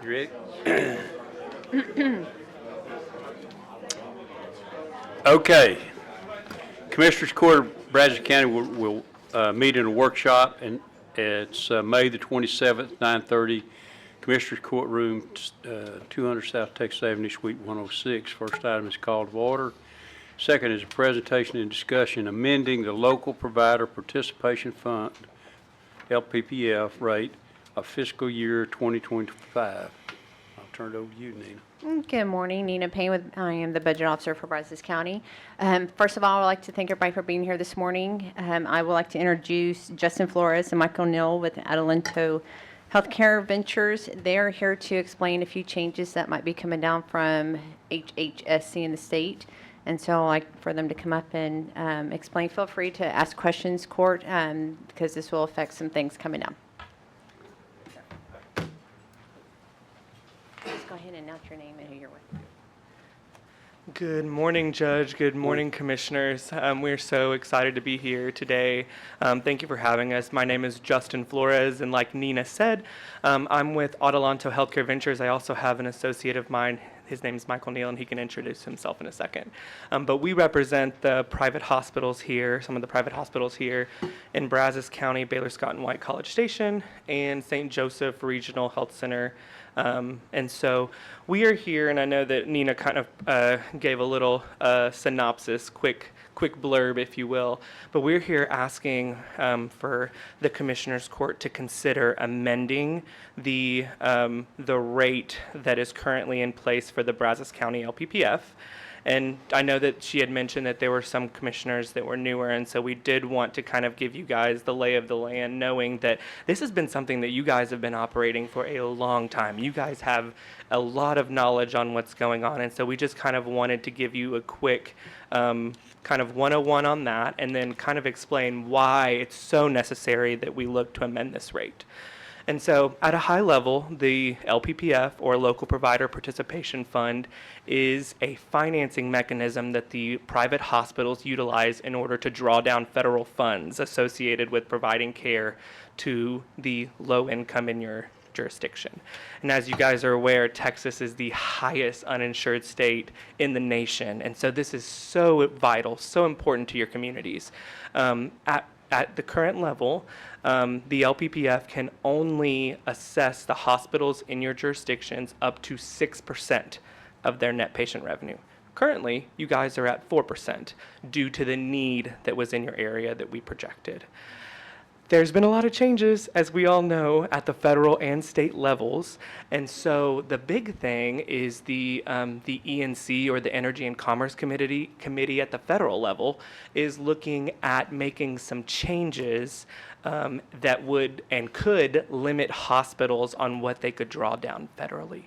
You ready? Okay. Commissioners Court of Brazos County will meet in a workshop, and it's May the 27th, 9:30, Commissioners Courtroom, 200 South Texas Avenue, Suite 106. First item is call to order. Second is a presentation and discussion amending the Local Provider Participation Fund, LPPF, rate of fiscal year 2025. I'll turn it over to you, Nina. Good morning, Nina Payne. I am the budget officer for Brazos County. First of all, I would like to thank everybody for being here this morning. I would like to introduce Justin Flores and Michael Neal with Adelanto Healthcare Ventures. They are here to explain a few changes that might be coming down from HHSC in the state. And so I'd like for them to come up and explain. Feel free to ask questions, Court, because this will affect some things coming down. Just go ahead and announce your name and who you're with. Good morning, Judge. Good morning, Commissioners. We're so excited to be here today. Thank you for having us. My name is Justin Flores, and like Nina said, I'm with Adelanto Healthcare Ventures. I also have an associate of mine. His name is Michael Neal, and he can introduce himself in a second. But we represent the private hospitals here, some of the private hospitals here in Brazos County, Baylor Scott and White College Station, and St. Joseph Regional Health Center. And so we are here, and I know that Nina kind of gave a little synopsis, quick blurb, if you will. But we're here asking for the Commissioners Court to consider amending the rate that is currently in place for the Brazos County LPPF. And I know that she had mentioned that there were some commissioners that were newer, and so we did want to kind of give you guys the lay of the land, knowing that this has been something that you guys have been operating for a long time. You guys have a lot of knowledge on what's going on, and so we just kind of wanted to give you a quick kind of 101 on that, and then kind of explain why it's so necessary that we look to amend this rate. And so at a high level, the LPPF, or Local Provider Participation Fund, is a financing mechanism that the private hospitals utilize in order to draw down federal funds associated with providing care to the low income in your jurisdiction. And as you guys are aware, Texas is the highest uninsured state in the nation. And so this is so vital, so important to your communities. At the current level, the LPPF can only assess the hospitals in your jurisdictions up to 6% of their net patient revenue. Currently, you guys are at 4% due to the need that was in your area that we projected. There's been a lot of changes, as we all know, at the federal and state levels, and so the big thing is the ENC, or the Energy and Commerce Committee at the federal level, is looking at making some changes that would and could limit hospitals on what they could draw down federally.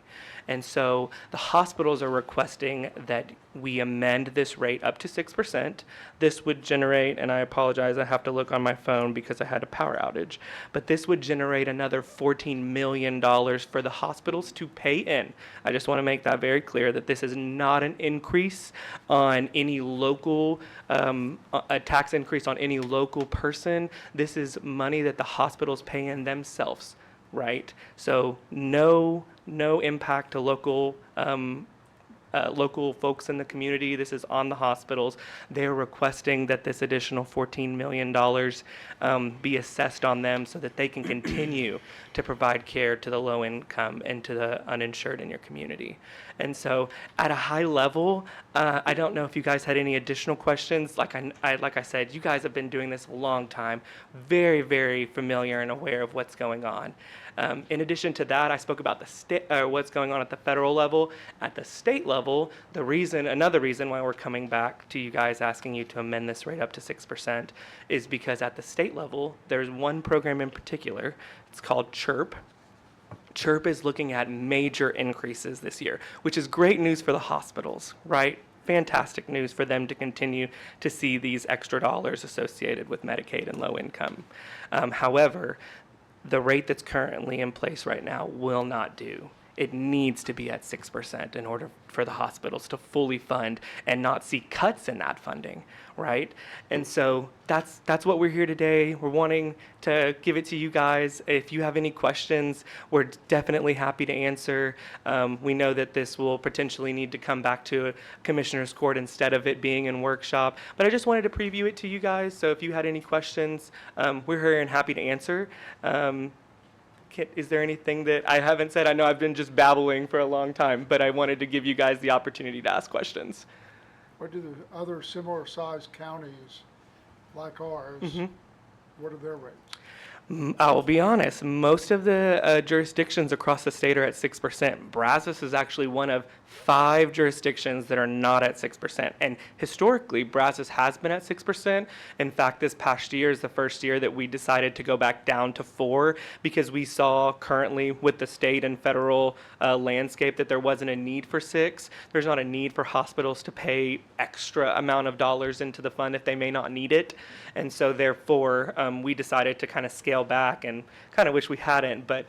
And so the hospitals are requesting that we amend this rate up to 6%. This would generate, and I apologize, I have to look on my phone because I had a power outage, but this would generate another $14 million for the hospitals to pay in. I just want to make that very clear that this is not an increase on any local, a tax increase on any local person. This is money that the hospitals pay in themselves, right? So no impact to local folks in the community. This is on the hospitals. They're requesting that this additional $14 million be assessed on them so that they can continue to provide care to the low income and to the uninsured in your community. And so at a high level, I don't know if you guys had any additional questions. Like I said, you guys have been doing this a long time, very, very familiar and aware of what's going on. In addition to that, I spoke about what's going on at the federal level. At the state level, another reason why we're coming back to you guys asking you to amend this rate up to 6% is because at the state level, there's one program in particular. It's called CHIRP. CHIRP is looking at major increases this year, which is great news for the hospitals, right? Fantastic news for them to continue to see these extra dollars associated with Medicaid and low income. However, the rate that's currently in place right now will not do. it needs to be at 6% in order for the hospitals to fully fund and not see cuts in that funding, right? And so that's what we're here today. We're wanting to give it to you guys. If you have any questions, we're definitely happy to answer. We know that this will potentially need to come back to a commissioner's court instead of it being in workshop, but I just wanted to preview it to you guys. So if you had any questions, we're here and happy to answer. Is there anything that I haven't said? I know I've been just babbling for a long time, but I wanted to give you guys the opportunity to ask questions. What do the other similar sized counties like ours, what are their rates? I will be honest, most of the jurisdictions across the state are at 6%. Brazos is actually one of 5 jurisdictions that are not at 6%. And historically, Brazos has been at 6%. In fact, this past year is the first year that we decided to go back down to 4 because we saw currently with the state and federal landscape that there wasn't a need for 6. There's not a need for hospitals to pay extra amount of dollars into the fund if they may not need it. And so therefore, we decided to kind of scale back, and kind of wish we hadn't, but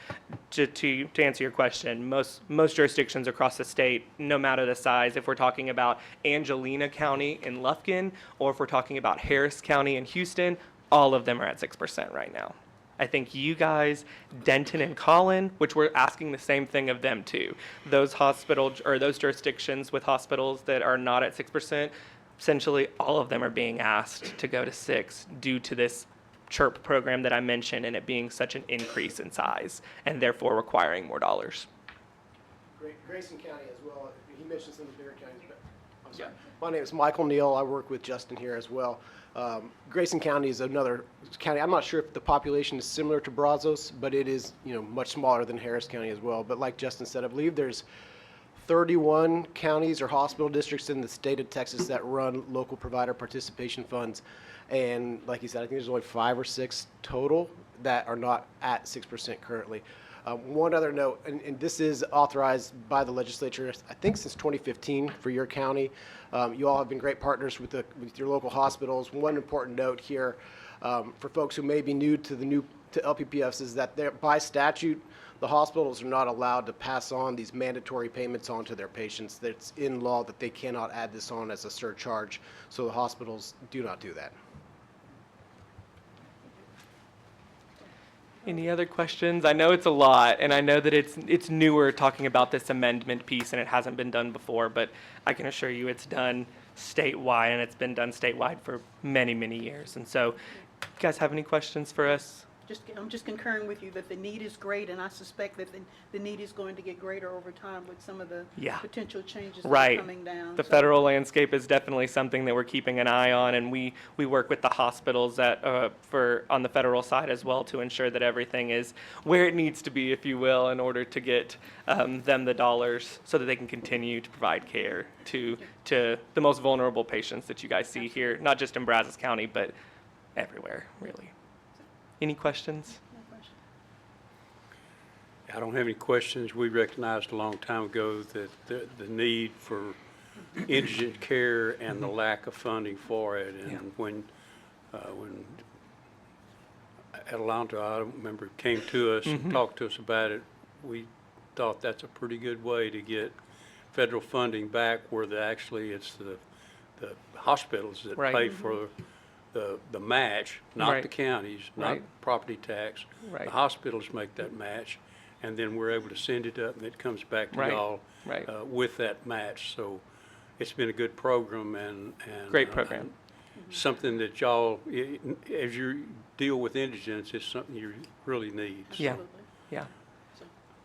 to answer your question, most jurisdictions across the state, no matter the size, if we're talking about Angelina County in Lufkin, or if we're talking about Harris County in Houston, all of them are at 6% right now. I think you guys, Denton and Collin, which we're asking the same thing of them too. Those hospitals or those jurisdictions with hospitals that are not at 6%, essentially all of them are being asked to go to 6 due to this CHIRP program that I mentioned and it being such an increase in size and therefore requiring more dollars. Grayson County as well. He mentioned some of the bigger counties, but I'm sorry. My name is Michael Neal. I work with Justin here as well. Grayson County is another county. I'm not sure if the population is similar to Brazos, but it is, much smaller than Harris County as well. But like Justin said, I believe there's 31 counties or hospital districts in the state of Texas that run local provider participation funds. And like you said, I think there's only 5 or 6 total that are not at 6% currently. One other note, and this is authorized by the legislature, I think since 2015 for your county. You all have been great partners with your local hospitals. One important note here for folks who may be new to LPPFs is that by statute, the hospitals are not allowed to pass on these mandatory payments on to their patients. It's in law that they cannot add this on as a surcharge, so the hospitals do not do that. Any other questions? I know it's a lot, and I know that it's newer talking about this amendment piece, and it hasn't been done before, but I can assure you it's done statewide, and it's been done statewide for many, many years. And so, you guys have any questions for us? I'm just concurring with you that the need is great, and I suspect that the need is going to get greater over time with some of the potential changes that are coming down. The federal landscape is definitely something that we're keeping an eye on, and we work with the hospitals on the federal side as well to ensure that everything is where it needs to be, if you will, in order to get them the dollars so that they can continue to provide care to the most vulnerable patients that you guys see here, not just in Brazos County, but everywhere, really. Any questions? No question. I don't have any questions. We recognized a long time ago that the need for indigent care and the lack of funding for it. And when Adelanto, I don't remember, came to us and talked to us about it, we thought that's a pretty good way to get federal funding back where it's the hospitals that pay for the match, not the counties, not property tax. The hospitals make that match, and then we're able to send it up, and it comes back to y'all with that match. So it's been a good program and Great program. Something that y'all, as you deal with indigents, is something you really need. So. Yeah. Yeah.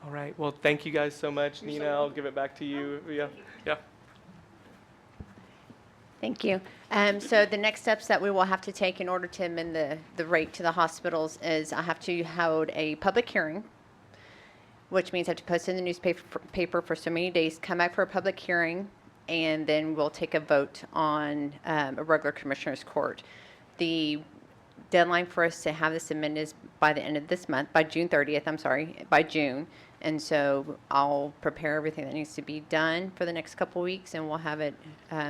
All right. Well, thank you guys so much. Nina, I'll give it back to you. Yeah. Thank you. So the next steps that we will have to take in order to amend the rate to the hospitals is I have to hold a public hearing, which means I have to post in the newspaper for so many days, come back for a public hearing, and then we'll take a vote on a regular commissioner's court. The deadline for us to have this amended is by the end of this month, by June 30th, by June. And so I'll prepare everything that needs to be done for the next couple weeks, and we'll have it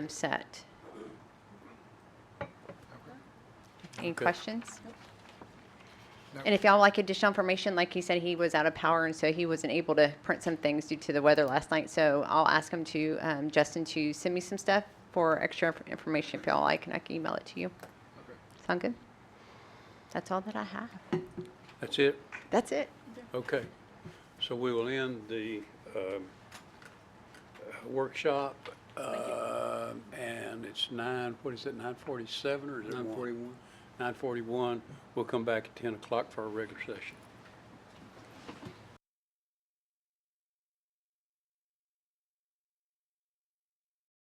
set. Any questions? And if y'all like additional information, like he said, he was out of power, and so he wasn't able to print some things due to the weather last night. So I'll ask him to, Justin, to send me some stuff for extra information if y'all like, and I can email it to you. Sound good? That's all that I have. That's it? That's it. Okay. So we will end the workshop, and it's 9:47 or is it 9:41? 9:41. We'll come back at 10 o'clock for our regular session.